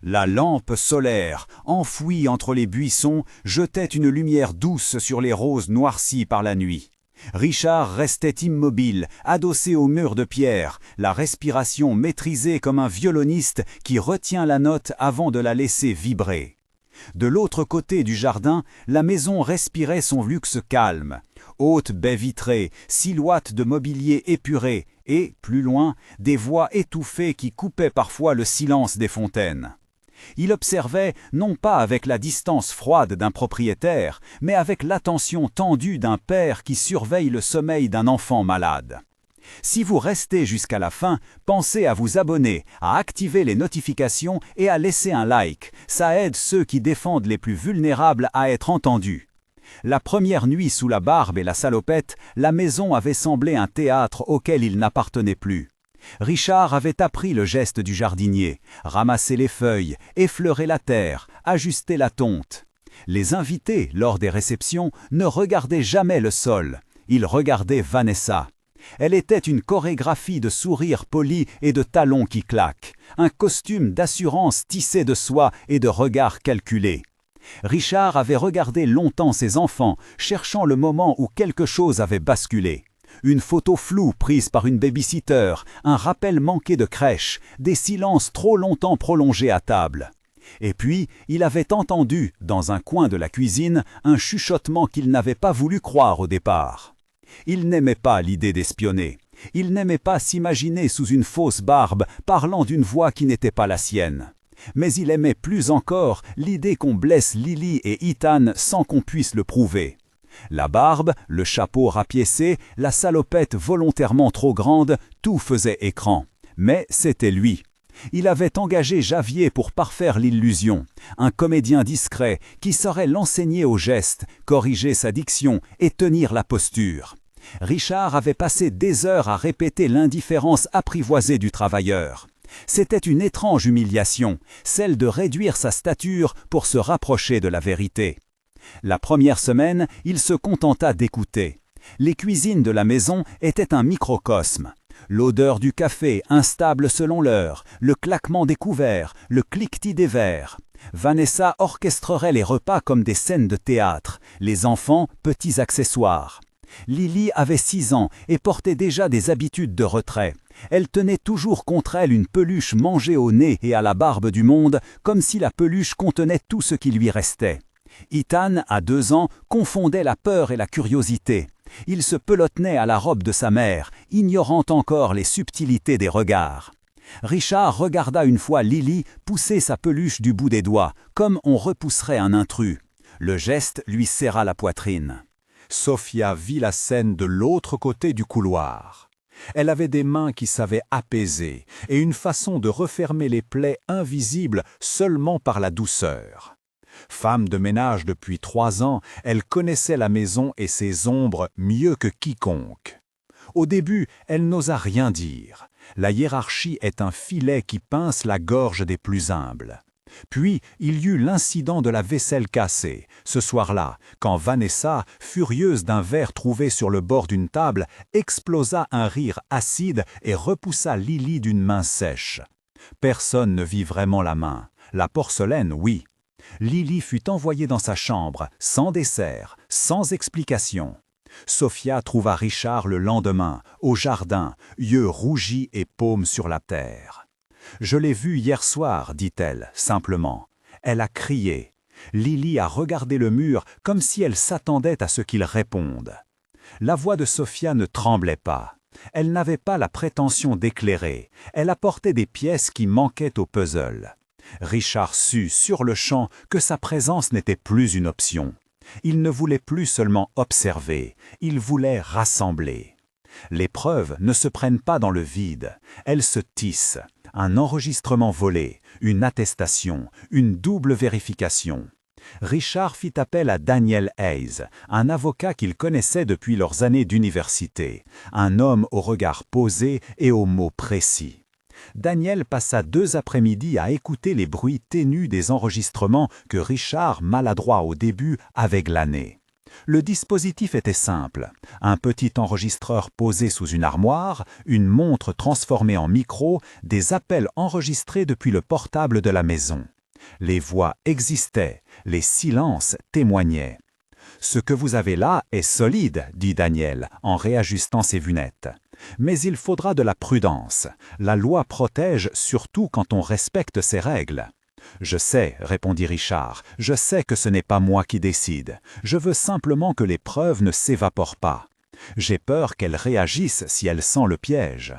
La lampe solaire, enfouie entre les buissons, jetait une lumière douce sur les roses noircies par la nuit. Richard restait immobile, adossé au mur de pierre, la respiration maîtrisée comme un violoniste qui retient la note avant de la laisser vibrer. De l'autre côté du jardin, la maison respirait son luxe calme. Hautes baies vitrées, silhouettes de mobilier épuré et, plus loin, des voix étouffées qui coupaient parfois le silence des fontaines. Il observait, non pas avec la distance froide d'un propriétaire, mais avec l'attention tendue d'un père qui surveille le sommeil d'un enfant malade. Si vous restez jusqu'à la fin, pensez à vous abonner, à activer les notifications et à laisser un like. Ça aide ceux qui défendent les plus vulnérables à être entendus. La première nuit sous la barbe et la salopette, la maison avait semblé un théâtre auquel il n'appartenait plus. Richard avait appris le geste du jardinier, ramasser les feuilles, effleurer la terre, ajuster la tonte. Les invités, lors des réceptions, ne regardaient jamais le sol. Ils regardaient Vanessa. Elle était une chorégraphie de sourires polis et de talons qui claquent, un costume d'assurance tissé de soie et de regards calculés. Richard avait regardé longtemps ses enfants, cherchant le moment où quelque chose avait basculé. Une photo floue prise par une baby-sitter, un rappel manqué de crèche, des silences trop longtemps prolongés à table. Et puis, il avait entendu, dans un coin de la cuisine, un chuchotement qu'il n'avait pas voulu croire au départ. Il n'aimait pas l'idée d'espionner. Il n'aimait pas s'imaginer sous une fausse barbe, parlant d'une voix qui n'était pas la sienne. Mais il aimait plus encore l'idée qu'on blesse Lily et Ethan sans qu'on puisse le prouver. La barbe, le chapeau rapiécé, la salopette volontairement trop grande, tout faisait écran. Mais c'était lui. Il avait engagé Javier pour parfaire l'illusion, un comédien discret qui saurait l'enseigner aux gestes, corriger sa diction et tenir la posture. Richard avait passé des heures à répéter l'indifférence apprivoisée du travailleur. C'était une étrange humiliation, celle de réduire sa stature pour se rapprocher de la vérité. La première semaine, il se contenta d'écouter. Les cuisines de la maison étaient un microcosme. L'odeur du café, instable selon l'heure, le claquement des couverts, le cliquetis des verres. Vanessa orchestrerait les repas comme des scènes de théâtre, les enfants, petits accessoires. Lily avait 6 ans et portait déjà des habitudes de retrait. Elle tenait toujours contre elle une peluche mangée au nez et à la barbe du monde, comme si la peluche contenait tout ce qui lui restait. Ethan, à 2 ans, confondait la peur et la curiosité. Il se pelotonnait à la robe de sa mère, ignorant encore les subtilités des regards. Richard regarda une fois Lily pousser sa peluche du bout des doigts, comme on repousserait un intrus. Le geste lui serra la poitrine. Sophia vit la scène de l'autre côté du couloir. Elle avait des mains qui savaient apaiser et une façon de refermer les plaies invisibles seulement par la douceur. Femme de ménage depuis 3 ans, elle connaissait la maison et ses ombres mieux que quiconque. Au début, elle n'osa rien dire. La hiérarchie est un filet qui pince la gorge des plus humbles. Puis, il y eut l'incident de la vaisselle cassée, ce soir-là, quand Vanessa, furieuse d'un verre trouvé sur le bord d'une table, explosa un rire acide et repoussa Lily d'une main sèche. Personne ne vit vraiment la main. La porcelaine, oui. Lily fut envoyée dans sa chambre, sans dessert, sans explication. Sophia trouva Richard le lendemain, au jardin, yeux rougis et paume sur la terre. « Je l'ai vu hier soir, dit-elle, simplement. Elle a crié. Lily a regardé le mur comme si elle s'attendait à ce qu'il réponde. La voix de Sophia ne tremblait pas. Elle n'avait pas la prétention d'éclairer. Elle apportait des pièces qui manquaient au puzzle. Richard sut sur le champ que sa présence n'était plus une option. Il ne voulait plus seulement observer, il voulait rassembler. Les preuves ne se prennent pas dans le vide, elles se tissent. Un enregistrement volé, une attestation, une double vérification. Richard fit appel à Daniel Hayes, un avocat qu'il connaissait depuis leurs années d'université, un homme au regard posé et aux mots précis. Daniel passa 2 après-midi à écouter les bruits ténus des enregistrements que Richard, maladroit au début, avait glanés. Le dispositif était simple. Un petit enregistreur posé sous une armoire, une montre transformée en micro, des appels enregistrés depuis le portable de la maison. Les voix existaient, les silences témoignaient. « Ce que vous avez là est solide, dit Daniel, en réajustant ses lunettes. Mais il faudra de la prudence. La loi protège surtout quand on respecte ses règles. Je sais, répondit Richard, je sais que ce n'est pas moi qui décide. Je veux simplement que les preuves ne s'évaporent pas. J'ai peur qu'elles réagissent si elles sentent le piège.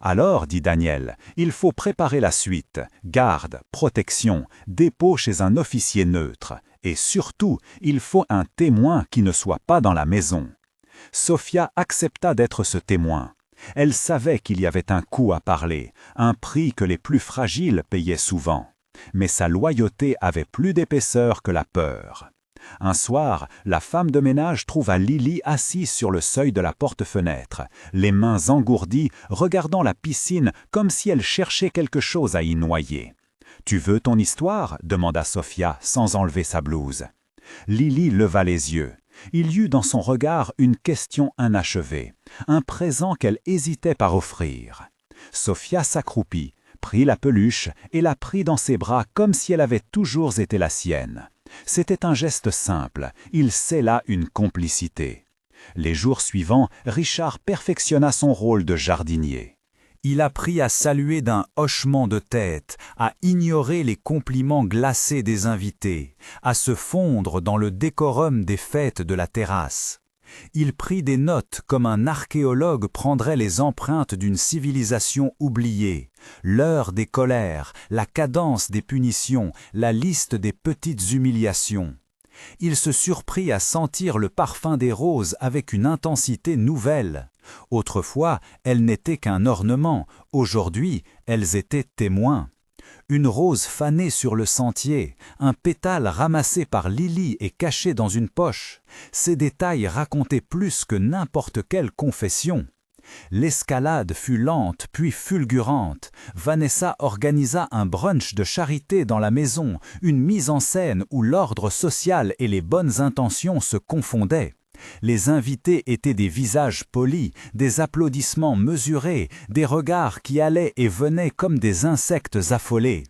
Alors, dit Daniel, il faut préparer la suite, garde, protection, dépôt chez un officier neutre. Et surtout, il faut un témoin qui ne soit pas dans la maison. Sophia accepta d'être ce témoin. Elle savait qu'il y avait un coût à parler, un prix que les plus fragiles payaient souvent. Mais sa loyauté avait plus d'épaisseur que la peur. Un soir, la femme de ménage trouva Lily assise sur le seuil de la porte-fenêtre, les mains engourdies, regardant la piscine comme si elle cherchait quelque chose à y noyer. « Tu veux ton histoire ?» demanda Sophia sans enlever sa blouse. Lily leva les yeux. Il y eut dans son regard une question inachevée, un présent qu'elle hésitait par offrir. Sophia s'accroupit, prit la peluche et la prit dans ses bras comme si elle avait toujours été la sienne. C'était un geste simple, il scella une complicité. Les jours suivants, Richard perfectionna son rôle de jardinier. Il apprit à saluer d'un hochement de tête, à ignorer les compliments glacés des invités, à se fondre dans le décorum des fêtes de la terrasse. Il prit des notes comme un archéologue prendrait les empreintes d'une civilisation oubliée, l'heure des colères, la cadence des punitions, la liste des petites humiliations. Il se surprit à sentir le parfum des roses avec une intensité nouvelle. Autrefois, elles n'étaient qu'un ornement, aujourd'hui, elles étaient témoins. Une rose fanée sur le sentier, un pétale ramassé par Lily et caché dans une poche, ces détails racontaient plus que n'importe quelle confession. L'escalade fut lente puis fulgurante. Vanessa organisa un brunch de charité dans la maison, une mise en scène où l'ordre social et les bonnes intentions se confondaient. Les invités étaient des visages polis, des applaudissements mesurés, des regards qui allaient et venaient comme des insectes affolés.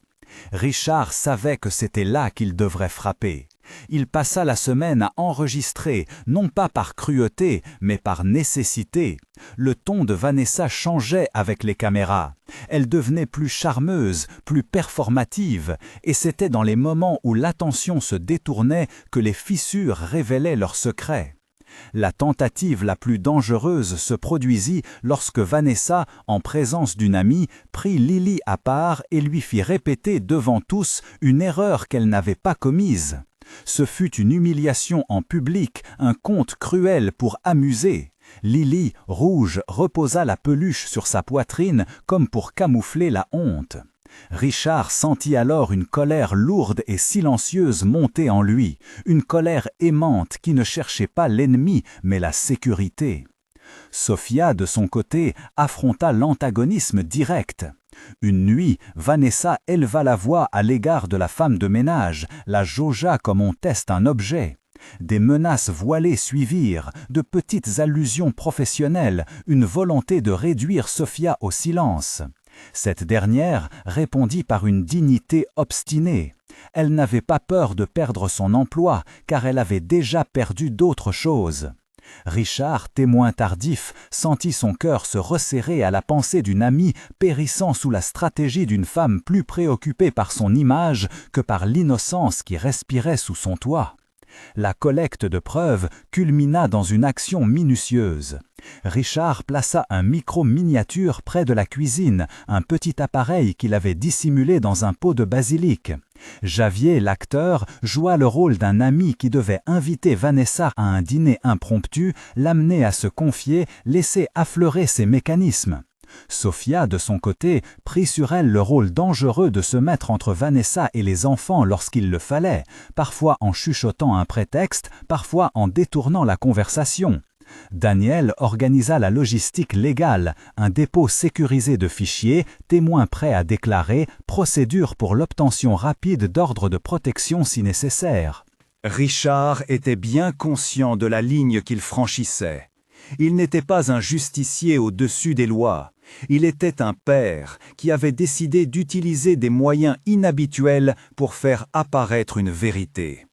Richard savait que c'était là qu'il devrait frapper. Il passa la semaine à enregistrer, non pas par cruauté, mais par nécessité. Le ton de Vanessa changeait avec les caméras. Elle devenait plus charmeuse, plus performative, et c'était dans les moments où l'attention se détournait que les fissures révélaient leurs secrets. La tentative la plus dangereuse se produisit lorsque Vanessa, en présence d'une amie, prit Lily à part et lui fit répéter devant tous une erreur qu'elle n'avait pas commise. Ce fut une humiliation en public, un conte cruel pour amuser. Lily, rouge, reposa la peluche sur sa poitrine comme pour camoufler la honte. Richard sentit alors une colère lourde et silencieuse monter en lui, une colère aimante qui ne cherchait pas l'ennemi mais la sécurité. Sophia, de son côté, affronta l'antagonisme direct. Une nuit, Vanessa éleva la voix à l'égard de la femme de ménage, la jaugea comme on teste un objet. Des menaces voilées suivirent, de petites allusions professionnelles, une volonté de réduire Sophia au silence. Cette dernière répondit par une dignité obstinée. Elle n'avait pas peur de perdre son emploi, car elle avait déjà perdu d'autres choses. Richard, témoin tardif, sentit son cœur se resserrer à la pensée d'une amie périssant sous la stratégie d'une femme plus préoccupée par son image que par l'innocence qui respirait sous son toit. La collecte de preuves culmina dans une action minutieuse. Richard plaça un micro miniature près de la cuisine, un petit appareil qu'il avait dissimulé dans un pot de basilic. Javier, l'acteur, joua le rôle d'un ami qui devait inviter Vanessa à un dîner impromptu, l'amener à se confier, laisser affleurer ses mécanismes. Sophia, de son côté, prit sur elle le rôle dangereux de se mettre entre Vanessa et les enfants lorsqu'il le fallait, parfois en chuchotant un prétexte, parfois en détournant la conversation. Daniel organisa la logistique légale, un dépôt sécurisé de fichiers, témoins prêts à déclarer, procédure pour l'obtention rapide d'ordres de protection si nécessaire. Richard était bien conscient de la ligne qu'il franchissait. Il n'était pas un justicier au-dessus des lois. Il était un père qui avait décidé d'utiliser des moyens inhabituels pour faire apparaître une vérité.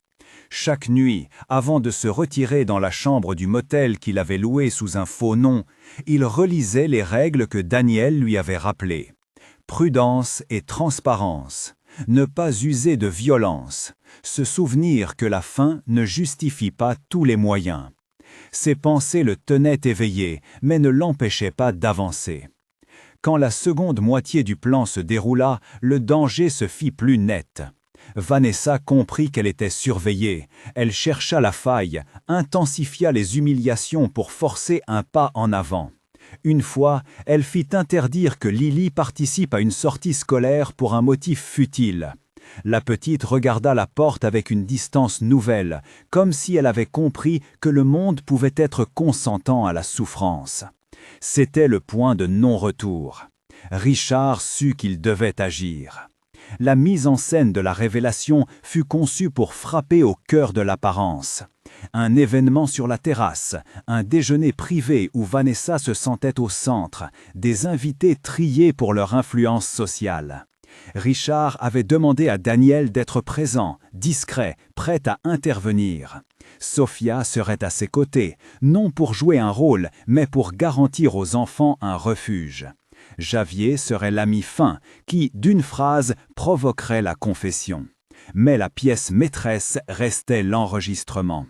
Chaque nuit, avant de se retirer dans la chambre du motel qu'il avait loué sous un faux nom, il relisait les règles que Daniel lui avait rappelées. Prudence et transparence. Ne pas user de violence. Se souvenir que la fin ne justifie pas tous les moyens. Ses pensées le tenaient éveillé, mais ne l'empêchaient pas d'avancer. Quand la seconde moitié du plan se déroula, le danger se fit plus net. Vanessa comprit qu'elle était surveillée. Elle chercha la faille, intensifia les humiliations pour forcer un pas en avant. Une fois, elle fit interdire que Lily participe à une sortie scolaire pour un motif futile. La petite regarda la porte avec une distance nouvelle, comme si elle avait compris que le monde pouvait être consentant à la souffrance. C'était le point de non-retour. Richard sut qu'il devait agir. La mise en scène de la révélation fut conçue pour frapper au cœur de l'apparence. Un événement sur la terrasse, un déjeuner privé où Vanessa se sentait au centre, des invités triés pour leur influence sociale. Richard avait demandé à Daniel d'être présent, discret, prêt à intervenir. Sophia serait à ses côtés, non pour jouer un rôle, mais pour garantir aux enfants un refuge. Javier serait l'ami fin, qui, d'une phrase, provoquerait la confession. Mais la pièce maîtresse restait l'enregistrement.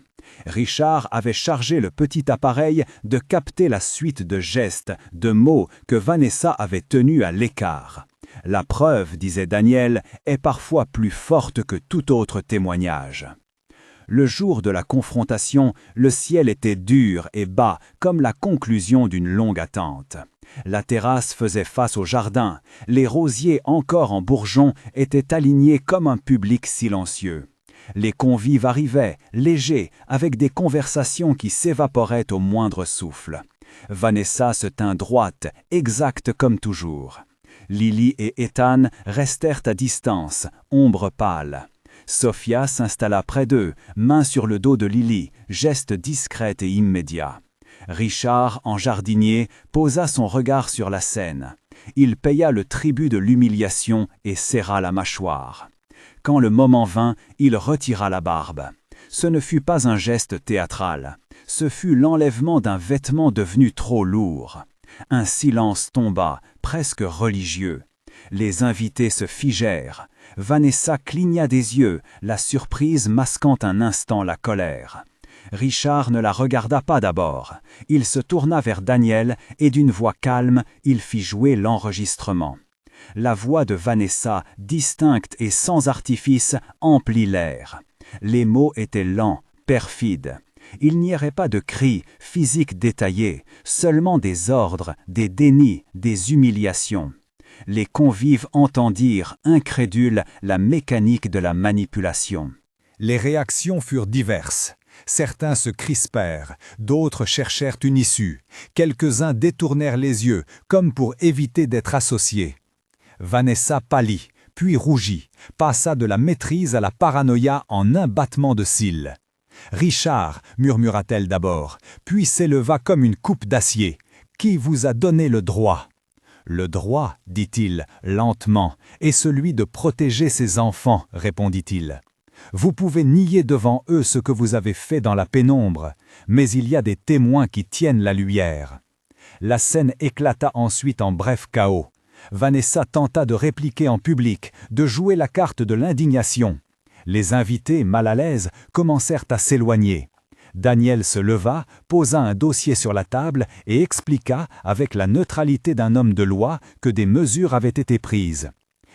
Richard avait chargé le petit appareil de capter la suite de gestes, de mots que Vanessa avait tenus à l'écart. La preuve, disait Daniel, est parfois plus forte que tout autre témoignage. Le jour de la confrontation, le ciel était dur et bas, comme la conclusion d'une longue attente. La terrasse faisait face au jardin. Les rosiers encore en bourgeons étaient alignés comme un public silencieux. Les convives arrivaient, légers, avec des conversations qui s'évaporaient au moindre souffle. Vanessa se tint droite, exacte comme toujours. Lily et Ethan restèrent à distance, ombre pâle. Sophia s'installa près d'eux, main sur le dos de Lily, geste discret et immédiat. Richard, en jardinier, posa son regard sur la scène. Il paya le tribut de l'humiliation et serra la mâchoire. Quand le moment vint, il retira la barbe. Ce ne fut pas un geste théâtral. Ce fut l'enlèvement d'un vêtement devenu trop lourd. Un silence tomba, presque religieux. Les invités se figèrent. Vanessa cligna des yeux, la surprise masquant un instant la colère. Richard ne la regarda pas d'abord. Il se tourna vers Daniel et d'une voix calme, il fit jouer l'enregistrement. La voix de Vanessa, distincte et sans artifice, emplit l'air. Les mots étaient lents, perfides. Il n'y aurait pas de cris, physiques détaillés, seulement des ordres, des dénis, des humiliations. Les convives entendirent, incrédules, la mécanique de la manipulation. Les réactions furent diverses. Certains se crispèrent, d'autres cherchèrent une issue. Quelques-uns détournèrent les yeux, comme pour éviter d'être associés. Vanessa pâlit, puis rougit, passa de la maîtrise à la paranoïa en un battement de cils. « Richard, murmura-t-elle d'abord, puis s'éleva comme une coupe d'acier. Qui vous a donné le droit ?» Le droit, dit-il, lentement, est celui de protéger ses enfants, répondit-il. Vous pouvez nier devant eux ce que vous avez fait dans la pénombre, mais il y a des témoins qui tiennent la lumière. La scène éclata ensuite en bref chaos. Vanessa tenta de répliquer en public, de jouer la carte de l'indignation. Les invités, mal à l'aise, commencèrent à s'éloigner. Daniel se leva, posa un dossier sur la table et expliqua, avec la neutralité d'un homme de loi, que des mesures avaient été prises.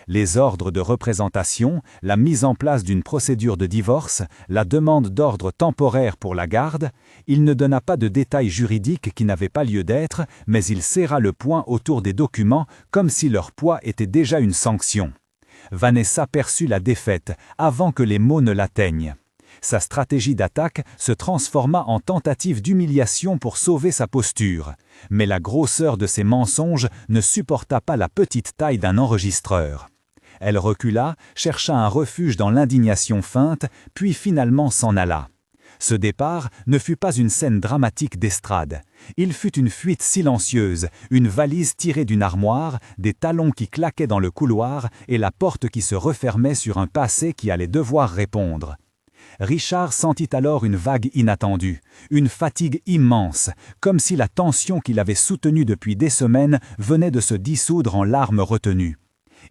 Les ordres de représentation, la mise en place d'une procédure de divorce, la demande d'ordre temporaire pour la garde, il ne donna pas de détails juridiques qui n'avaient pas lieu d'être, mais il serra le poing autour des documents comme si leur poids était déjà une sanction. Vanessa perçut la défaite avant que les mots ne l'atteignent. Sa stratégie d'attaque se transforma en tentative d'humiliation pour sauver sa posture. Mais la grosseur de ses mensonges ne supporta pas la petite taille d'un enregistreur. Elle recula, chercha un refuge dans l'indignation feinte, puis finalement s'en alla. Ce départ ne fut pas une scène dramatique d'estrade. Il fut une fuite silencieuse, une valise tirée d'une armoire, des talons qui claquaient dans le couloir et la porte qui se refermait sur un passé qui allait devoir répondre. Richard sentit alors une vague inattendue, une fatigue immense, comme si la tension qu'il avait soutenue depuis des semaines venait de se dissoudre en larmes retenues.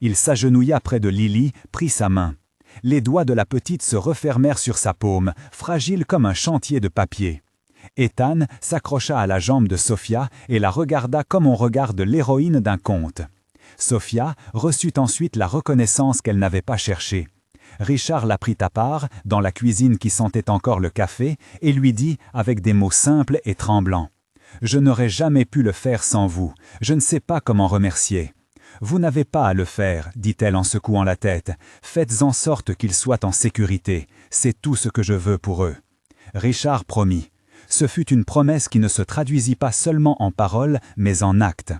Il s'agenouilla près de Lily, prit sa main. Les doigts de la petite se refermèrent sur sa paume, fragile comme un chantier de papier. Ethan s'accrocha à la jambe de Sophia et la regarda comme on regarde l'héroïne d'un conte. Sophia reçut ensuite la reconnaissance qu'elle n'avait pas cherchée. Richard la prit à part, dans la cuisine qui sentait encore le café, et lui dit, avec des mots simples et tremblants, « Je n'aurais jamais pu le faire sans vous. Je ne sais pas comment remercier. » « Vous n'avez pas à le faire, dit-elle en secouant la tête. Faites en sorte qu'ils soient en sécurité. C'est tout ce que je veux pour eux. » Richard promit. Ce fut une promesse qui ne se traduisit pas seulement en paroles, mais en actes.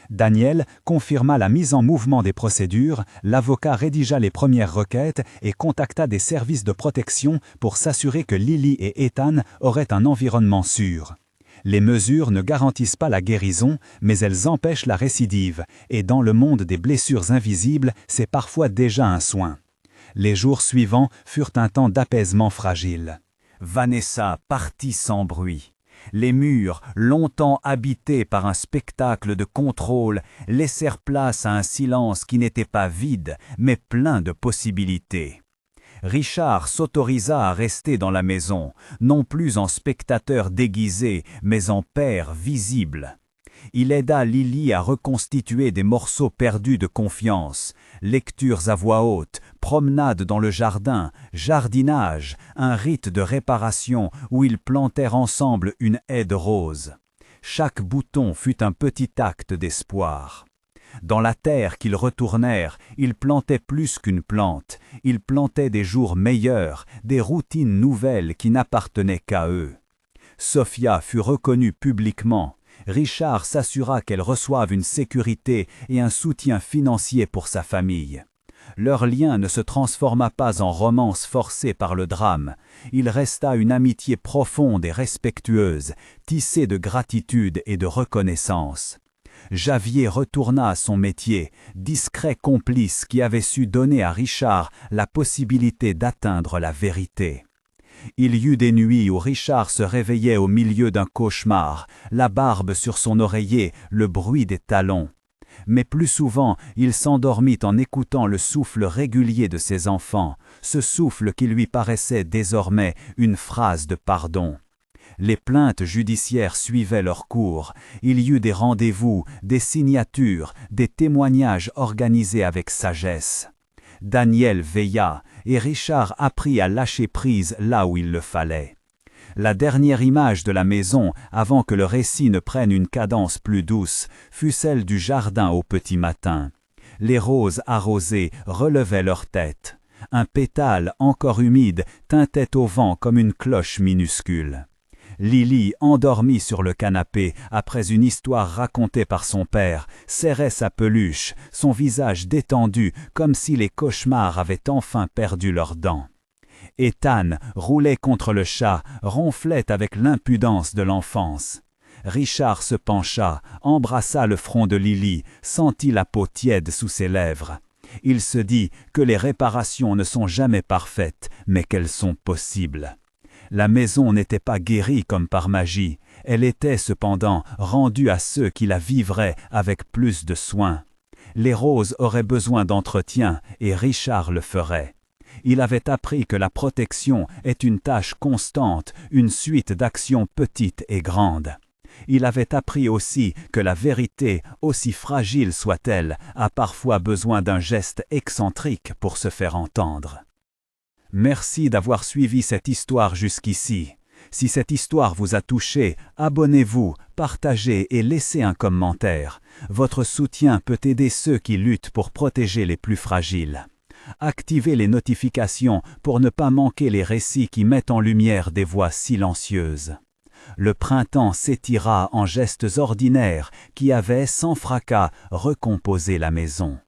Daniel confirma la mise en mouvement des procédures, l'avocat rédigea les premières requêtes et contacta des services de protection pour s'assurer que Lily et Ethan auraient un environnement sûr. Les mesures ne garantissent pas la guérison, mais elles empêchent la récidive, et dans le monde des blessures invisibles, c'est parfois déjà un soin. Les jours suivants furent un temps d'apaisement fragile. Vanessa partit sans bruit. Les murs, longtemps habités par un spectacle de contrôle, laissèrent place à un silence qui n'était pas vide, mais plein de possibilités. Richard s'autorisa à rester dans la maison, non plus en spectateur déguisé, mais en père visible. Il aida Lily à reconstituer des morceaux perdus de confiance, lectures à voix haute, promenades dans le jardin, jardinage, un rite de réparation où ils plantèrent ensemble une haie de roses. Chaque bouton fut un petit acte d'espoir. Dans la terre qu'ils retournèrent, ils plantaient plus qu'une plante, ils plantaient des jours meilleurs, des routines nouvelles qui n'appartenaient qu'à eux. Sophia fut reconnue publiquement. Richard s'assura qu'elle reçoive une sécurité et un soutien financier pour sa famille. Leur lien ne se transforma pas en romance forcée par le drame. Il resta une amitié profonde et respectueuse, tissée de gratitude et de reconnaissance. Javier retourna à son métier, discret complice qui avait su donner à Richard la possibilité d'atteindre la vérité. Il y eut des nuits où Richard se réveillait au milieu d'un cauchemar, la barbe sur son oreiller, le bruit des talons. Mais plus souvent, il s'endormit en écoutant le souffle régulier de ses enfants, ce souffle qui lui paraissait désormais une phrase de pardon. Les plaintes judiciaires suivaient leur cours. Il y eut des rendez-vous, des signatures, des témoignages organisés avec sagesse. Daniel veilla, et Richard apprit à lâcher prise là où il le fallait. La dernière image de la maison, avant que le récit ne prenne une cadence plus douce, fut celle du jardin au petit matin. Les roses arrosées relevaient leur tête. Un pétale, encore humide, tintait au vent comme une cloche minuscule. Lily, endormie sur le canapé, après une histoire racontée par son père, serrait sa peluche, son visage détendu, comme si les cauchemars avaient enfin perdu leurs dents. Ethan roulait contre le chat, ronflait avec l'impudence de l'enfance. Richard se pencha, embrassa le front de Lily, sentit la peau tiède sous ses lèvres. Il se dit que les réparations ne sont jamais parfaites, mais qu'elles sont possibles. La maison n'était pas guérie comme par magie, elle était cependant rendue à ceux qui la vivraient avec plus de soin. Les roses auraient besoin d'entretien et Richard le ferait. Il avait appris que la protection est une tâche constante, une suite d'actions petites et grandes. Il avait appris aussi que la vérité, aussi fragile soit-elle, a parfois besoin d'un geste excentrique pour se faire entendre. Merci d'avoir suivi cette histoire jusqu'ici. Si cette histoire vous a touché, abonnez-vous, partagez et laissez un commentaire. Votre soutien peut aider ceux qui luttent pour protéger les plus fragiles. Activez les notifications pour ne pas manquer les récits qui mettent en lumière des voix silencieuses. Le printemps s'étira en gestes ordinaires qui avaient, sans fracas, recomposé la maison.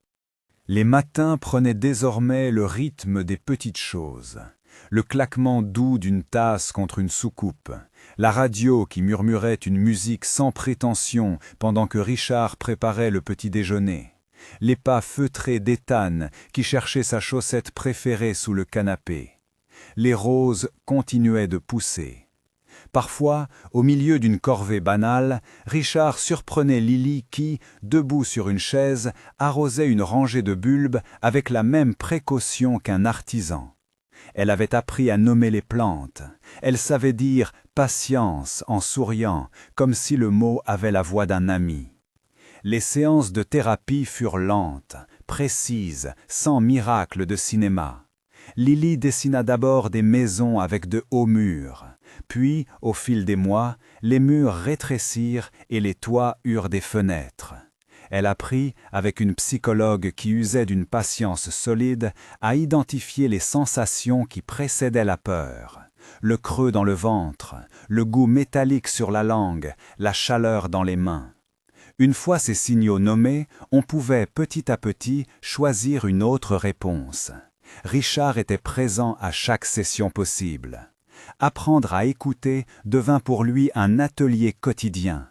Les matins prenaient désormais le rythme des petites choses. Le claquement doux d'une tasse contre une soucoupe, la radio qui murmurait une musique sans prétention pendant que Richard préparait le petit déjeuner, les pas feutrés d'Ethan qui cherchait sa chaussette préférée sous le canapé. Les roses continuaient de pousser. Parfois, au milieu d'une corvée banale, Richard surprenait Lily qui, debout sur une chaise, arrosait une rangée de bulbes avec la même précaution qu'un artisan. Elle avait appris à nommer les plantes. Elle savait dire « patience » en souriant, comme si le mot avait la voix d'un ami. Les séances de thérapie furent lentes, précises, sans miracle de cinéma. Lily dessina d'abord des maisons avec de hauts murs. Puis, au fil des mois, les murs rétrécirent et les toits eurent des fenêtres. Elle apprit, avec une psychologue qui usait d'une patience solide, à identifier les sensations qui précédaient la peur. Le creux dans le ventre, le goût métallique sur la langue, la chaleur dans les mains. Une fois ces signaux nommés, on pouvait petit à petit choisir une autre réponse. Richard était présent à chaque session possible. Apprendre à écouter devint pour lui un atelier quotidien.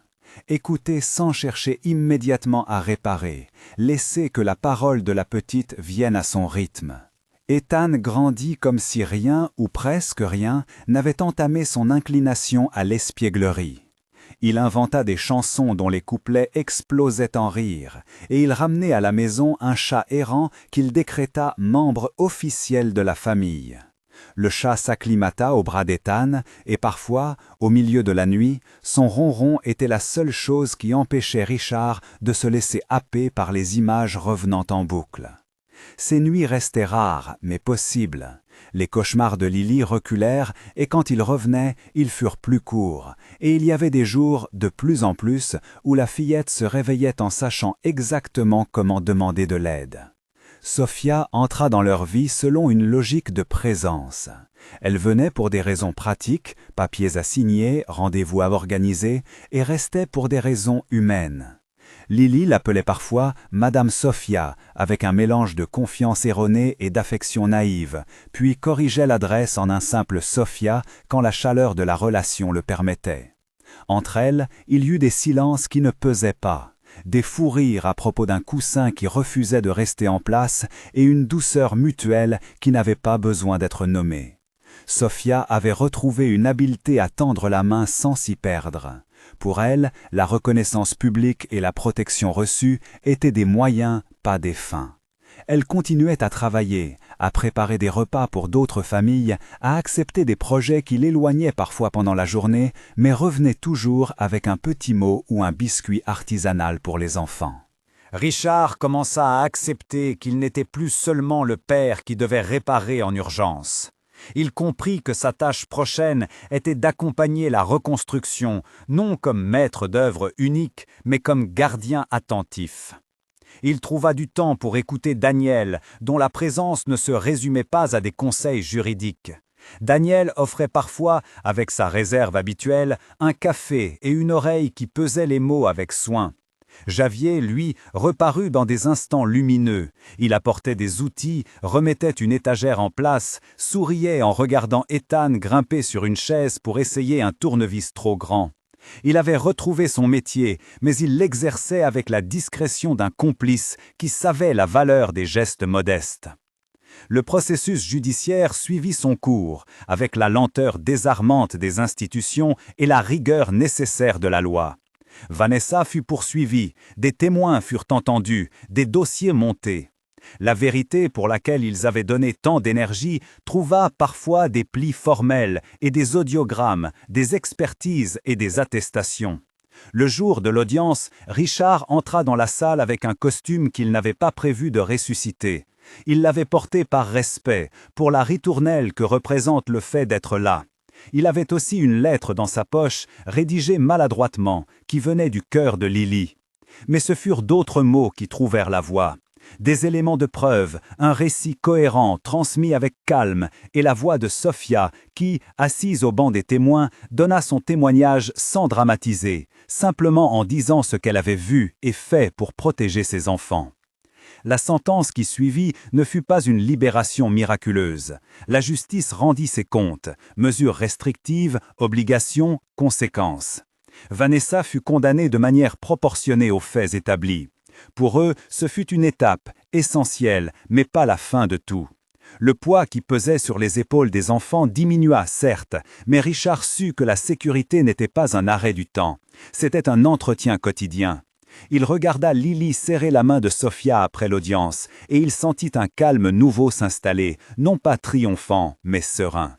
Écouter sans chercher immédiatement à réparer, laisser que la parole de la petite vienne à son rythme. Ethan grandit comme si rien, ou presque rien, n'avait entamé son inclination à l'espièglerie. Il inventa des chansons dont les couplets explosaient en rire, et il ramenait à la maison un chat errant qu'il décréta membre officiel de la famille. Le chat s'acclimata au bras d'Ethan, et parfois, au milieu de la nuit, son ronron était la seule chose qui empêchait Richard de se laisser happer par les images revenant en boucle. Ces nuits restaient rares, mais possibles. Les cauchemars de Lily reculèrent, et quand ils revenaient, ils furent plus courts, et il y avait des jours, de plus en plus, où la fillette se réveillait en sachant exactement comment demander de l'aide. Sophia entra dans leur vie selon une logique de présence. Elle venait pour des raisons pratiques, papiers à signer, rendez-vous à organiser, et restait pour des raisons humaines. Lily l'appelait parfois Madame Sophia, avec un mélange de confiance erronée et d'affection naïve, puis corrigeait l'adresse en un simple Sophia quand la chaleur de la relation le permettait. Entre elles, il y eut des silences qui ne pesaient pas. Des fous rires à propos d'un coussin qui refusait de rester en place et une douceur mutuelle qui n'avait pas besoin d'être nommée. Sophia avait retrouvé une habileté à tendre la main sans s'y perdre. Pour elle, la reconnaissance publique et la protection reçue étaient des moyens, pas des fins. Elle continuait à travailler, à préparer des repas pour d'autres familles, à accepter des projets qui l'éloignaient parfois pendant la journée, mais revenaient toujours avec un petit mot ou un biscuit artisanal pour les enfants. Richard commença à accepter qu'il n'était plus seulement le père qui devait réparer en urgence. Il comprit que sa tâche prochaine était d'accompagner la reconstruction, non comme maître d'œuvre unique, mais comme gardien attentif. Il trouva du temps pour écouter Daniel, dont la présence ne se résumait pas à des conseils juridiques. Daniel offrait parfois, avec sa réserve habituelle, un café et une oreille qui pesaient les mots avec soin. Javier, lui, reparut dans des instants lumineux. Il apportait des outils, remettait une étagère en place, souriait en regardant Ethan grimper sur une chaise pour essayer un tournevis trop grand. Il avait retrouvé son métier, mais il l'exerçait avec la discrétion d'un complice qui savait la valeur des gestes modestes. Le processus judiciaire suivit son cours, avec la lenteur désarmante des institutions et la rigueur nécessaire de la loi. Vanessa fut poursuivie, des témoins furent entendus, des dossiers montés. La vérité pour laquelle ils avaient donné tant d'énergie trouva parfois des plis formels et des audiogrammes, des expertises et des attestations. Le jour de l'audience, Richard entra dans la salle avec un costume qu'il n'avait pas prévu de ressusciter. Il l'avait porté par respect, pour la ritournelle que représente le fait d'être là. Il avait aussi une lettre dans sa poche, rédigée maladroitement, qui venait du cœur de Lily. Mais ce furent d'autres mots qui trouvèrent la voie. Des éléments de preuve, un récit cohérent, transmis avec calme, et la voix de Sophia qui, assise au banc des témoins, donna son témoignage sans dramatiser, simplement en disant ce qu'elle avait vu et fait pour protéger ses enfants. La sentence qui suivit ne fut pas une libération miraculeuse. La justice rendit ses comptes, mesures restrictives, obligations, conséquences. Vanessa fut condamnée de manière proportionnée aux faits établis. Pour eux, ce fut une étape, essentielle, mais pas la fin de tout. Le poids qui pesait sur les épaules des enfants diminua, certes, mais Richard sut que la sécurité n'était pas un arrêt du temps. C'était un entretien quotidien. Il regarda Lily serrer la main de Sophia après l'audience, et il sentit un calme nouveau s'installer, non pas triomphant, mais serein.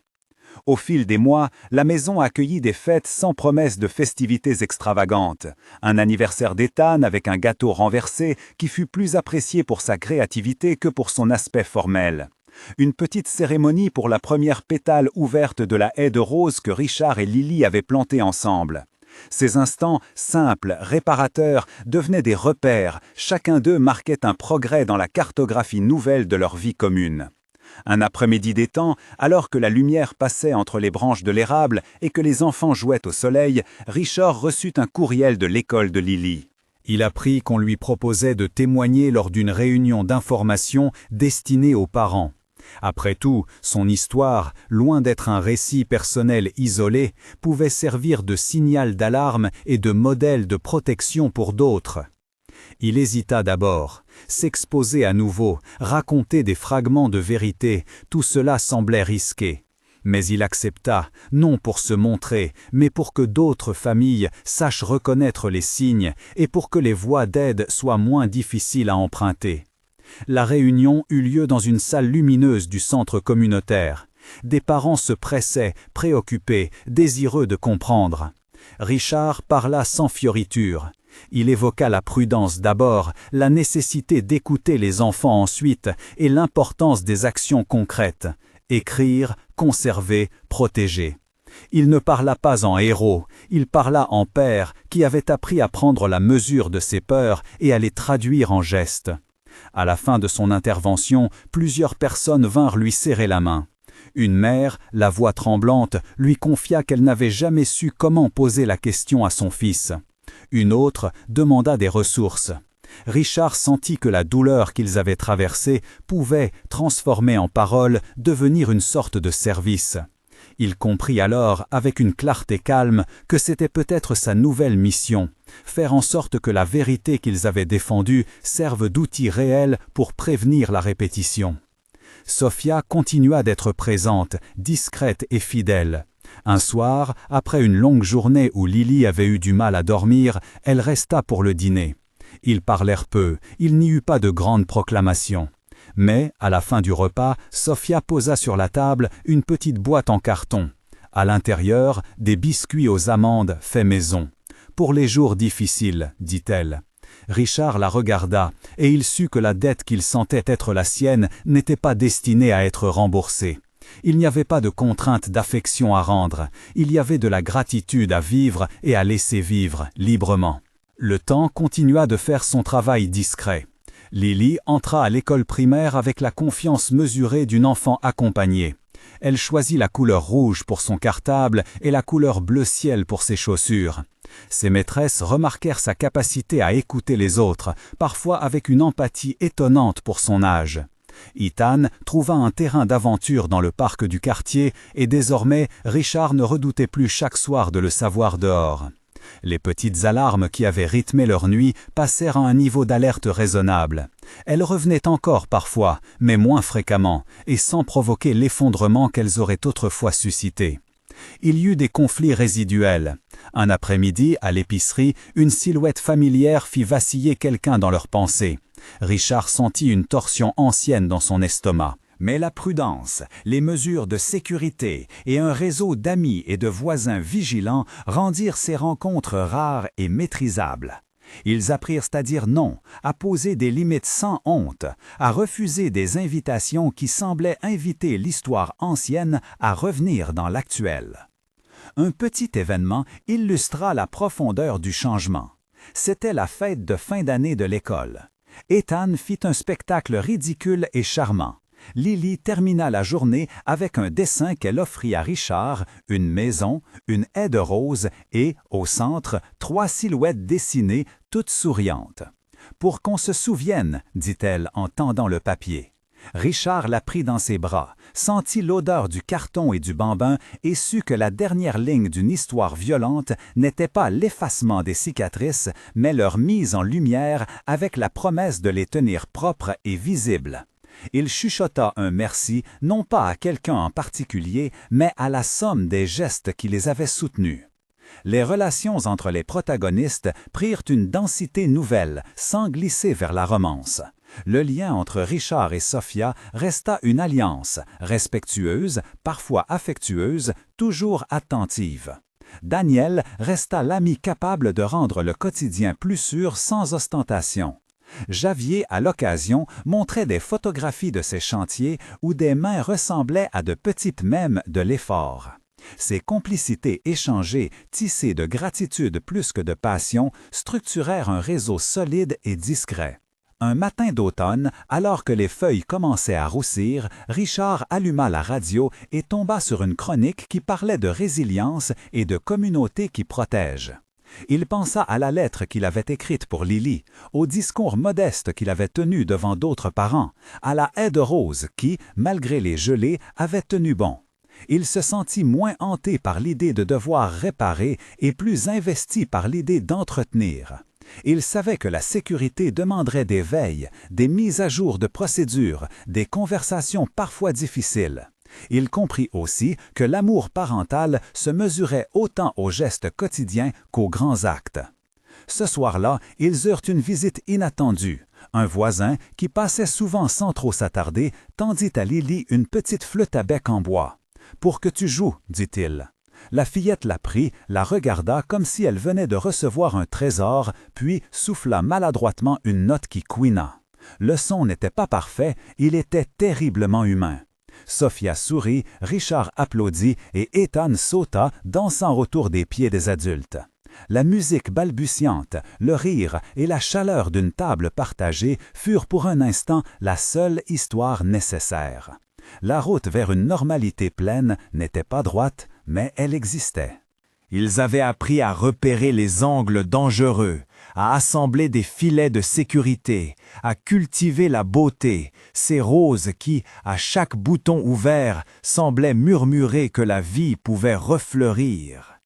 Au fil des mois, la maison accueillit des fêtes sans promesse de festivités extravagantes. Un anniversaire d'Ethan avec un gâteau renversé qui fut plus apprécié pour sa créativité que pour son aspect formel. Une petite cérémonie pour la première pétale ouverte de la haie de roses que Richard et Lily avaient plantée ensemble. Ces instants, simples, réparateurs, devenaient des repères, chacun d'eux marquait un progrès dans la cartographie nouvelle de leur vie commune. Un après-midi d'étang, alors que la lumière passait entre les branches de l'érable et que les enfants jouaient au soleil, Richard reçut un courriel de l'école de Lily. Il apprit qu'on lui proposait de témoigner lors d'une réunion d'information destinée aux parents. Après tout, son histoire, loin d'être un récit personnel isolé, pouvait servir de signal d'alarme et de modèle de protection pour d'autres. Il hésita d'abord. S'exposer à nouveau, raconter des fragments de vérité, tout cela semblait risqué. Mais il accepta, non pour se montrer, mais pour que d'autres familles sachent reconnaître les signes et pour que les voies d'aide soient moins difficiles à emprunter. La réunion eut lieu dans une salle lumineuse du centre communautaire. Des parents se pressaient, préoccupés, désireux de comprendre. Richard parla sans fioriture. Il évoqua la prudence d'abord, la nécessité d'écouter les enfants ensuite et l'importance des actions concrètes. Écrire, conserver, protéger. Il ne parla pas en héros, il parla en père qui avait appris à prendre la mesure de ses peurs et à les traduire en gestes. À la fin de son intervention, plusieurs personnes vinrent lui serrer la main. Une mère, la voix tremblante, lui confia qu'elle n'avait jamais su comment poser la question à son fils. Une autre demanda des ressources. Richard sentit que la douleur qu'ils avaient traversée pouvait, transformée en paroles, devenir une sorte de service. Il comprit alors, avec une clarté calme, que c'était peut-être sa nouvelle mission, faire en sorte que la vérité qu'ils avaient défendue serve d'outil réel pour prévenir la répétition. Sophia continua d'être présente, discrète et fidèle. Un soir, après une longue journée où Lily avait eu du mal à dormir, elle resta pour le dîner. Ils parlèrent peu, il n'y eut pas de grandes proclamations. Mais, à la fin du repas, Sophia posa sur la table une petite boîte en carton. À l'intérieur, des biscuits aux amandes faits maison. « Pour les jours difficiles », dit-elle. Richard la regarda, et il sut que la dette qu'il sentait être la sienne n'était pas destinée à être remboursée. Il n'y avait pas de contrainte d'affection à rendre, il y avait de la gratitude à vivre et à laisser vivre, librement. Le temps continua de faire son travail discret. Lily entra à l'école primaire avec la confiance mesurée d'une enfant accompagnée. Elle choisit la couleur rouge pour son cartable et la couleur bleu ciel pour ses chaussures. Ses maîtresses remarquèrent sa capacité à écouter les autres, parfois avec une empathie étonnante pour son âge. Ethan trouva un terrain d'aventure dans le parc du quartier et désormais Richard ne redoutait plus chaque soir de le savoir dehors. Les petites alarmes qui avaient rythmé leur nuit passèrent à un niveau d'alerte raisonnable. Elles revenaient encore parfois, mais moins fréquemment, et sans provoquer l'effondrement qu'elles auraient autrefois suscité. Il y eut des conflits résiduels. Un après-midi, à l'épicerie, une silhouette familière fit vaciller quelqu'un dans leurs pensées. Richard sentit une torsion ancienne dans son estomac. Mais la prudence, les mesures de sécurité et un réseau d'amis et de voisins vigilants rendirent ces rencontres rares et maîtrisables. Ils apprirent à dire non, à poser des limites sans honte, à refuser des invitations qui semblaient inviter l'histoire ancienne à revenir dans l'actuel. Un petit événement illustra la profondeur du changement. C'était la fête de fin d'année de l'école. Ethan fit un spectacle ridicule et charmant. Lily termina la journée avec un dessin qu'elle offrit à Richard, une maison, une haie de roses et, au centre, 3 silhouettes dessinées, toutes souriantes. Pour qu'on se souvienne, dit-elle en tendant le papier. Richard la prit dans ses bras, sentit l'odeur du carton et du bambin et sut que la dernière ligne d'une histoire violente n'était pas l'effacement des cicatrices, mais leur mise en lumière avec la promesse de les tenir propres et visibles. Il chuchota un merci, non pas à quelqu'un en particulier, mais à la somme des gestes qui les avaient soutenus. Les relations entre les protagonistes prirent une densité nouvelle, sans glisser vers la romance. Le lien entre Richard et Sophia resta une alliance, respectueuse, parfois affectueuse, toujours attentive. Daniel resta l'ami capable de rendre le quotidien plus sûr sans ostentation. Javier, à l'occasion, montrait des photographies de ses chantiers où des mains ressemblaient à de petites mèmes de l'effort. Ces complicités échangées, tissées de gratitude plus que de passion, structurèrent un réseau solide et discret. Un matin d'automne, alors que les feuilles commençaient à roussir, Richard alluma la radio et tomba sur une chronique qui parlait de résilience et de communauté qui protège. Il pensa à la lettre qu'il avait écrite pour Lily, au discours modeste qu'il avait tenu devant d'autres parents, à la haie de roses qui, malgré les gelées, avait tenu bon. Il se sentit moins hanté par l'idée de devoir réparer et plus investi par l'idée d'entretenir. Il savait que la sécurité demanderait des veilles, des mises à jour de procédures, des conversations parfois difficiles. Il comprit aussi que l'amour parental se mesurait autant aux gestes quotidiens qu'aux grands actes. Ce soir-là, ils eurent une visite inattendue. Un voisin, qui passait souvent sans trop s'attarder, tendit à Lily une petite flûte à bec en bois. « Pour que tu joues, dit-il. » La fillette la prit, la regarda comme si elle venait de recevoir un trésor, puis souffla maladroitement une note qui couina. Le son n'était pas parfait, il était terriblement humain. Sophia sourit, Richard applaudit et Ethan sauta, dansant autour des pieds des adultes. La musique balbutiante, le rire et la chaleur d'une table partagée furent pour un instant la seule histoire nécessaire. La route vers une normalité pleine n'était pas droite, mais elle existait. Ils avaient appris à repérer les angles dangereux, à assembler des filets de sécurité, à cultiver la beauté, ces roses qui, à chaque bouton ouvert, semblaient murmurer que la vie pouvait refleurir.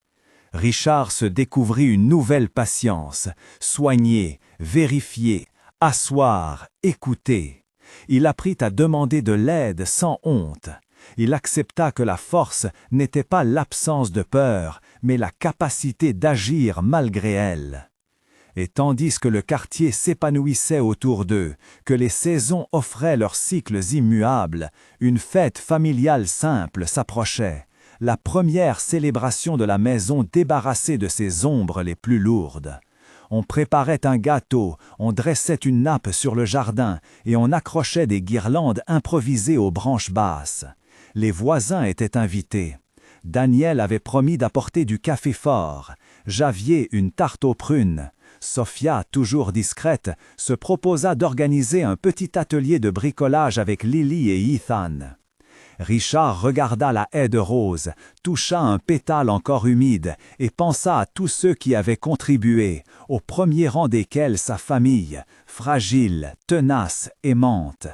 Richard se découvrit une nouvelle patience, soigner, vérifier, asseoir, écouter. Il apprit à demander de l'aide sans honte. Il accepta que la force n'était pas l'absence de peur, mais la capacité d'agir malgré elle. Et tandis que le quartier s'épanouissait autour d'eux, que les saisons offraient leurs cycles immuables, une fête familiale simple s'approchait, la première célébration de la maison débarrassée de ses ombres les plus lourdes. On préparait un gâteau, on dressait une nappe sur le jardin et on accrochait des guirlandes improvisées aux branches basses. Les voisins étaient invités. Daniel avait promis d'apporter du café fort, Javier une tarte aux prunes. Sophia, toujours discrète, se proposa d'organiser un petit atelier de bricolage avec Lily et Ethan. Richard regarda la haie de roses, toucha un pétale encore humide et pensa à tous ceux qui avaient contribué, au premier rang desquels sa famille, fragile, tenace, aimante.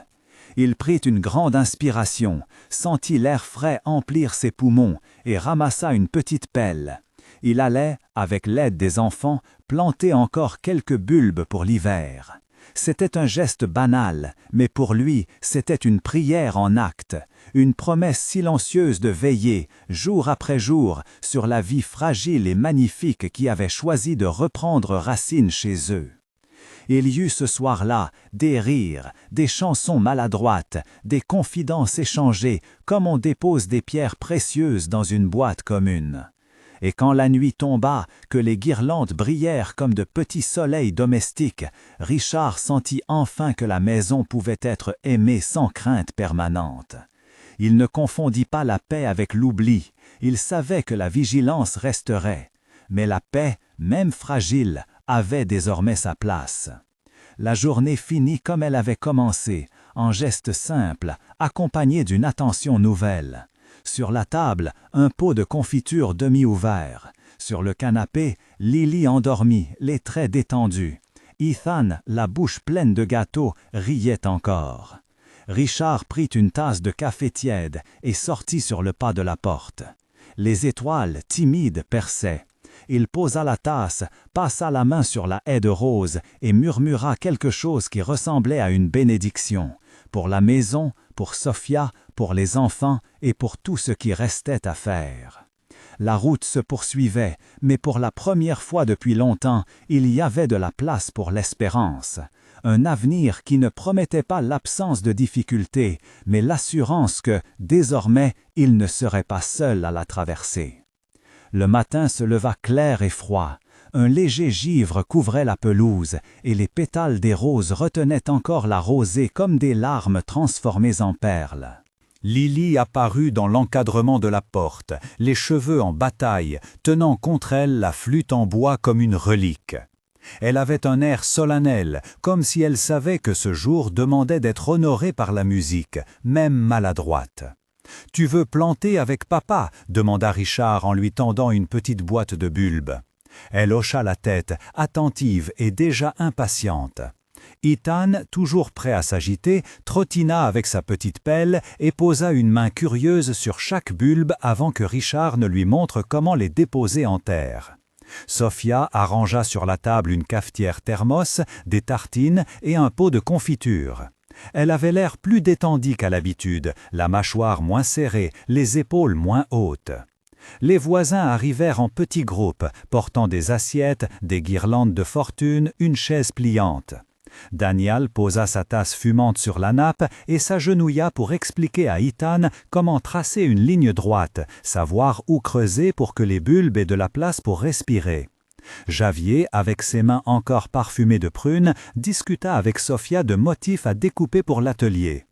Il prit une grande inspiration, sentit l'air frais emplir ses poumons et ramassa une petite pelle. Il allait, avec l'aide des enfants, planter encore quelques bulbes pour l'hiver. C'était un geste banal, mais pour lui, c'était une prière en acte, une promesse silencieuse de veiller, jour après jour, sur la vie fragile et magnifique qui avait choisi de reprendre racine chez eux. Il y eut ce soir-là des rires, des chansons maladroites, des confidences échangées, comme on dépose des pierres précieuses dans une boîte commune. Et quand la nuit tomba, que les guirlandes brillèrent comme de petits soleils domestiques, Richard sentit enfin que la maison pouvait être aimée sans crainte permanente. Il ne confondit pas la paix avec l'oubli, il savait que la vigilance resterait. Mais la paix, même fragile, avait désormais sa place. La journée finit comme elle avait commencé, en gestes simples, accompagnés d'une attention nouvelle. Sur la table, un pot de confiture demi-ouvert. Sur le canapé, Lily endormie, les traits détendus. Ethan, la bouche pleine de gâteaux, riait encore. Richard prit une tasse de café tiède et sortit sur le pas de la porte. Les étoiles, timides, perçaient. Il posa la tasse, passa la main sur la haie de roses et murmura quelque chose qui ressemblait à une bénédiction, pour la maison, pour Sophia, pour les enfants et pour tout ce qui restait à faire. La route se poursuivait, mais pour la première fois depuis longtemps, il y avait de la place pour l'espérance. Un avenir qui ne promettait pas l'absence de difficultés, mais l'assurance que, désormais, il ne serait pas seul à la traverser. Le matin se leva clair et froid. Un léger givre couvrait la pelouse, et les pétales des roses retenaient encore la rosée comme des larmes transformées en perles. Lily apparut dans l'encadrement de la porte, les cheveux en bataille, tenant contre elle la flûte en bois comme une relique. Elle avait un air solennel, comme si elle savait que ce jour demandait d'être honoré par la musique, même maladroite. « Tu veux planter avec papa ?» demanda Richard en lui tendant une petite boîte de bulbes. Elle hocha la tête, attentive et déjà impatiente. Ethan, toujours prêt à s'agiter, trottina avec sa petite pelle et posa une main curieuse sur chaque bulbe avant que Richard ne lui montre comment les déposer en terre. Sophia arrangea sur la table une cafetière thermos, des tartines et un pot de confiture. Elle avait l'air plus détendue qu'à l'habitude, la mâchoire moins serrée, les épaules moins hautes. Les voisins arrivèrent en petits groupes, portant des assiettes, des guirlandes de fortune, une chaise pliante. Daniel posa sa tasse fumante sur la nappe et s'agenouilla pour expliquer à Ethan comment tracer une ligne droite, savoir où creuser pour que les bulbes aient de la place pour respirer. Javier, avec ses mains encore parfumées de prunes, discuta avec Sophia de motifs à découper pour l'atelier.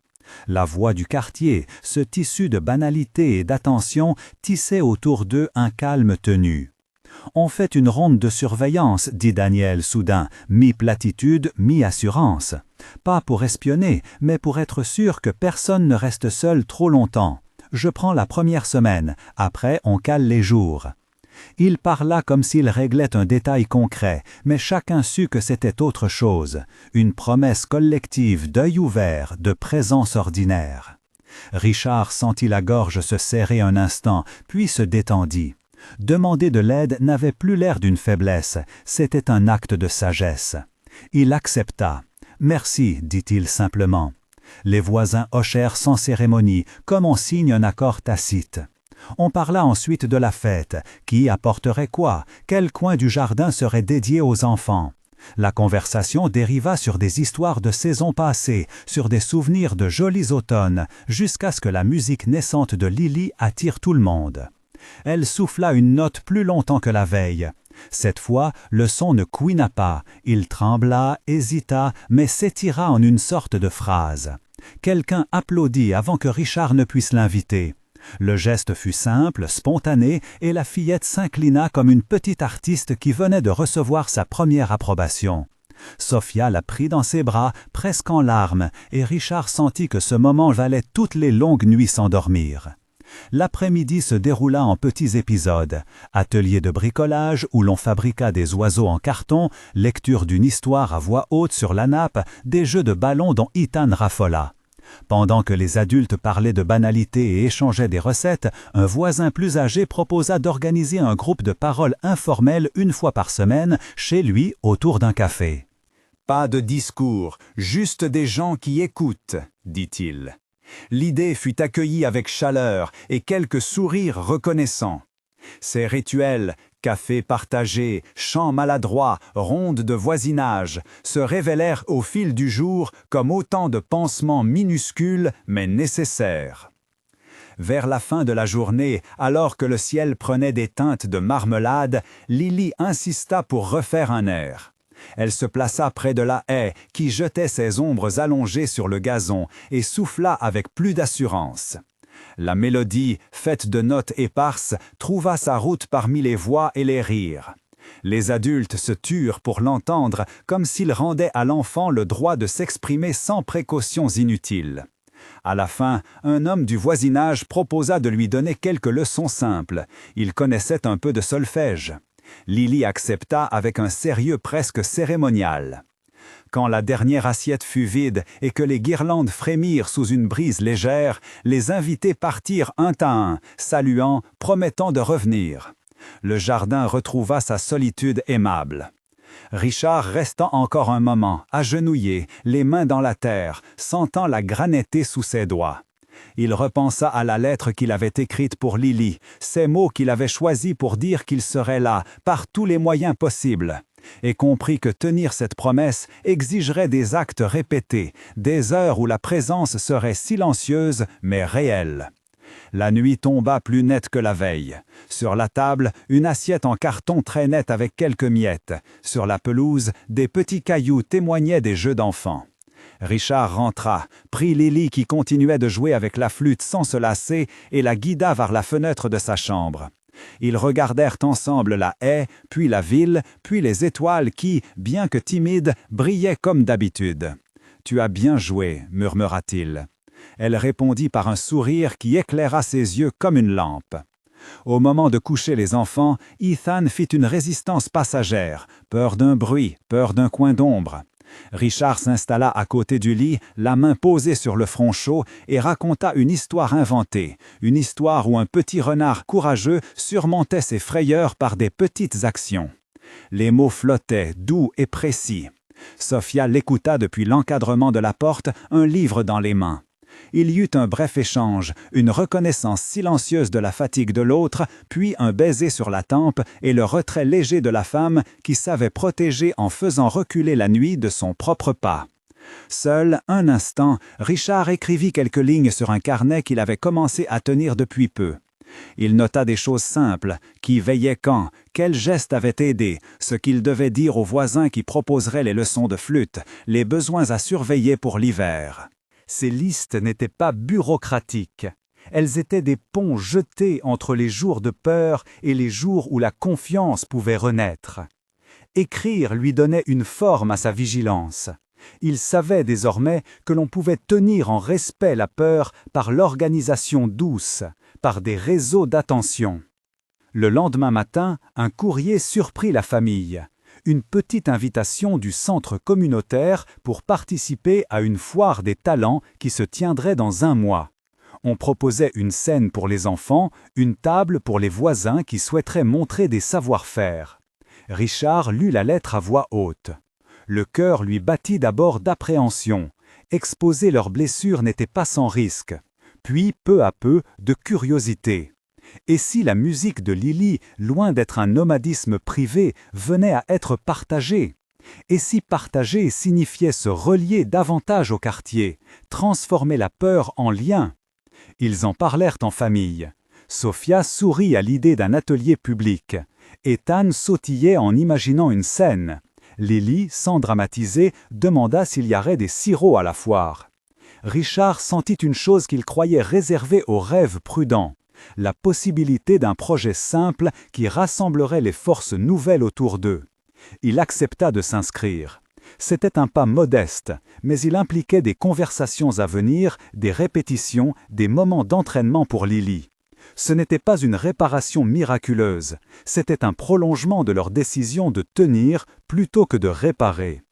La voix du quartier, ce tissu de banalité et d'attention, tissait autour d'eux un calme tenu. « On fait une ronde de surveillance, » dit Daniel soudain, mi-platitude, mi-assurance. « Pas pour espionner, mais pour être sûr que personne ne reste seul trop longtemps. Je prends la première semaine, après on cale les jours. » Il parla comme s'il réglait un détail concret, mais chacun sut que c'était autre chose, une promesse collective d'œil ouvert, de présence ordinaire. Richard sentit la gorge se serrer un instant, puis se détendit. Demander de l'aide n'avait plus l'air d'une faiblesse, c'était un acte de sagesse. Il accepta. « Merci », dit-il simplement. Les voisins hochèrent sans cérémonie, comme on signe un accord tacite. On parla ensuite de la fête, qui apporterait quoi, quel coin du jardin serait dédié aux enfants. La conversation dériva sur des histoires de saisons passées, sur des souvenirs de jolis automnes, jusqu'à ce que la musique naissante de Lily attire tout le monde. Elle souffla une note plus longtemps que la veille. Cette fois, le son ne couina pas, il trembla, hésita, mais s'étira en une sorte de phrase. Quelqu'un applaudit avant que Richard ne puisse l'inviter. Le geste fut simple, spontané, et la fillette s'inclina comme une petite artiste qui venait de recevoir sa première approbation. Sophia la prit dans ses bras, presque en larmes, et Richard sentit que ce moment valait toutes les longues nuits sans dormir. L'après-midi se déroula en petits épisodes. Atelier de bricolage où l'on fabriqua des oiseaux en carton, lecture d'une histoire à voix haute sur la nappe, des jeux de ballon dont Ethan raffola. Pendant que les adultes parlaient de banalités et échangeaient des recettes, un voisin plus âgé proposa d'organiser un groupe de paroles informelles une fois par semaine, chez lui, autour d'un café. « Pas de discours, juste des gens qui écoutent », dit-il. L'idée fut accueillie avec chaleur et quelques sourires reconnaissants. Ces rituels, café partagé, chants maladroits, rondes de voisinage, se révélèrent au fil du jour comme autant de pansements minuscules mais nécessaires. Vers la fin de la journée, alors que le ciel prenait des teintes de marmelade, Lily insista pour refaire un air. Elle se plaça près de la haie qui jetait ses ombres allongées sur le gazon et souffla avec plus d'assurance. La mélodie, faite de notes éparses, trouva sa route parmi les voix et les rires. Les adultes se turent pour l'entendre comme s'il rendait à l'enfant le droit de s'exprimer sans précautions inutiles. À la fin, un homme du voisinage proposa de lui donner quelques leçons simples. Il connaissait un peu de solfège. Lily accepta avec un sérieux presque cérémonial. Quand la dernière assiette fut vide et que les guirlandes frémirent sous une brise légère, les invités partirent un à un, saluant, promettant de revenir. Le jardin retrouva sa solitude aimable. Richard resta encore un moment, agenouillé, les mains dans la terre, sentant la granité sous ses doigts. Il repensa à la lettre qu'il avait écrite pour Lily, ces mots qu'il avait choisis pour dire qu'il serait là, par tous les moyens possibles, et comprit que tenir cette promesse exigerait des actes répétés, des heures où la présence serait silencieuse mais réelle. La nuit tomba plus nette que la veille. Sur la table, une assiette en carton traînait avec quelques miettes. Sur la pelouse, des petits cailloux témoignaient des jeux d'enfants. Richard rentra, prit Lily qui continuait de jouer avec la flûte sans se lasser et la guida vers la fenêtre de sa chambre. Ils regardèrent ensemble la haie, puis la ville, puis les étoiles qui, bien que timides, brillaient comme d'habitude. « Tu as bien joué », murmura-t-il. Elle répondit par un sourire qui éclaira ses yeux comme une lampe. Au moment de coucher les enfants, Ethan fit une résistance passagère, peur d'un bruit, peur d'un coin d'ombre. Richard s'installa à côté du lit, la main posée sur le front chaud, et raconta une histoire inventée, une histoire où un petit renard courageux surmontait ses frayeurs par des petites actions. Les mots flottaient, doux et précis. Sophia l'écouta depuis l'encadrement de la porte, un livre dans les mains. Il y eut un bref échange, une reconnaissance silencieuse de la fatigue de l'autre, puis un baiser sur la tempe et le retrait léger de la femme qui savait protéger en faisant reculer la nuit de son propre pas. Seul, un instant, Richard écrivit quelques lignes sur un carnet qu'il avait commencé à tenir depuis peu. Il nota des choses simples, qui veillait quand, quel geste avait aidé, ce qu'il devait dire aux voisins qui proposeraient les leçons de flûte, les besoins à surveiller pour l'hiver. Ces listes n'étaient pas bureaucratiques. Elles étaient des ponts jetés entre les jours de peur et les jours où la confiance pouvait renaître. Écrire lui donnait une forme à sa vigilance. Il savait désormais que l'on pouvait tenir en respect la peur par l'organisation douce, par des réseaux d'attention. Le lendemain matin, un courrier surprit la famille. Une petite invitation du centre communautaire pour participer à une foire des talents qui se tiendrait dans un mois. On proposait une scène pour les enfants, une table pour les voisins qui souhaiteraient montrer des savoir-faire. Richard lut la lettre à voix haute. Le cœur lui battit d'abord d'appréhension. Exposer leurs blessures n'était pas sans risque. Puis, peu à peu, de curiosité. Et si la musique de Lily, loin d'être un nomadisme privé, venait à être partagée? Et si partager signifiait se relier davantage au quartier, transformer la peur en lien? Ils en parlèrent en famille. Sophia sourit à l'idée d'un atelier public. Ethan sautillait en imaginant une scène. Lily, sans dramatiser, demanda s'il y aurait des sirops à la foire. Richard sentit une chose qu'il croyait réservée aux rêves prudents. La possibilité d'un projet simple qui rassemblerait les forces nouvelles autour d'eux. Il accepta de s'inscrire. C'était un pas modeste, mais il impliquait des conversations à venir, des répétitions, des moments d'entraînement pour Lily. Ce n'était pas une réparation miraculeuse, c'était un prolongement de leur décision de tenir plutôt que de réparer.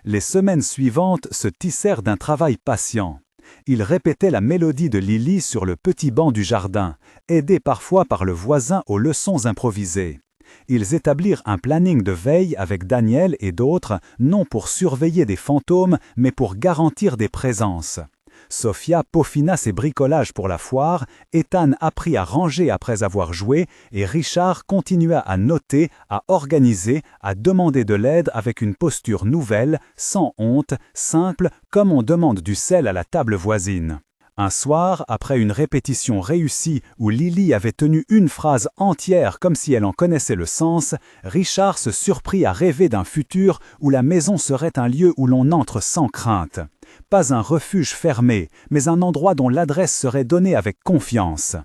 Les semaines suivantes se tissèrent d'un travail patient. Il répétait la mélodie de Lily sur le petit banc du jardin, aidé parfois par le voisin aux leçons improvisées. Ils établirent un planning de veille avec Daniel et d'autres, non pour surveiller des fantômes, mais pour garantir des présences. Sophia peaufina ses bricolages pour la foire, Ethan apprit à ranger après avoir joué, et Richard continua à noter, à organiser, à demander de l'aide avec une posture nouvelle, sans honte, simple, comme on demande du sel à la table voisine. Un soir, après une répétition réussie où Lily avait tenu une phrase entière comme si elle en connaissait le sens, Richard se surprit à rêver d'un futur où la maison serait un lieu où l'on entre sans crainte. Pas un refuge fermé, mais un endroit dont l'adresse serait donnée avec confiance.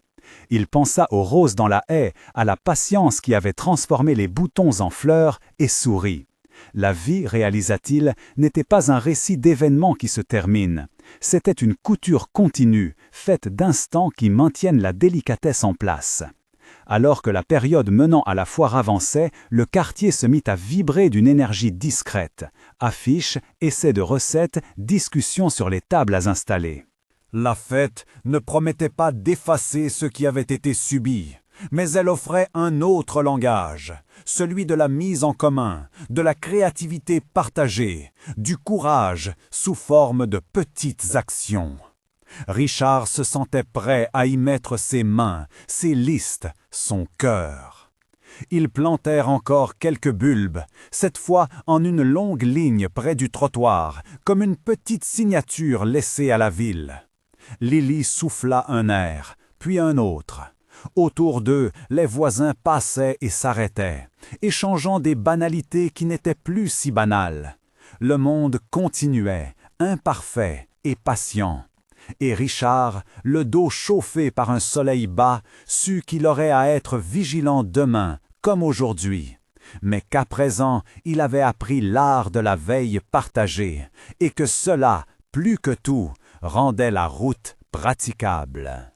Il pensa aux roses dans la haie, à la patience qui avait transformé les boutons en fleurs, et sourit. La vie, réalisa-t-il, n'était pas un récit d'événements qui se terminent. C'était une couture continue, faite d'instants qui maintiennent la délicatesse en place. Alors que la période menant à la foire avançait, le quartier se mit à vibrer d'une énergie discrète. Affiches, essais de recettes, discussions sur les tables à installer. La fête ne promettait pas d'effacer ce qui avait été subi, mais elle offrait un autre langage, celui de la mise en commun, de la créativité partagée, du courage sous forme de petites actions. Richard se sentait prêt à y mettre ses mains, ses listes, son cœur. Ils plantèrent encore quelques bulbes, cette fois en une longue ligne près du trottoir, comme une petite signature laissée à la ville. Lily souffla un air, puis un autre. Autour d'eux, les voisins passaient et s'arrêtaient, échangeant des banalités qui n'étaient plus si banales. Le monde continuait, imparfait et patient. Et Richard, le dos chauffé par un soleil bas, sut qu'il aurait à être vigilant demain, comme aujourd'hui, mais qu'à présent il avait appris l'art de la veille partagée, et que cela, plus que tout, rendait la route praticable.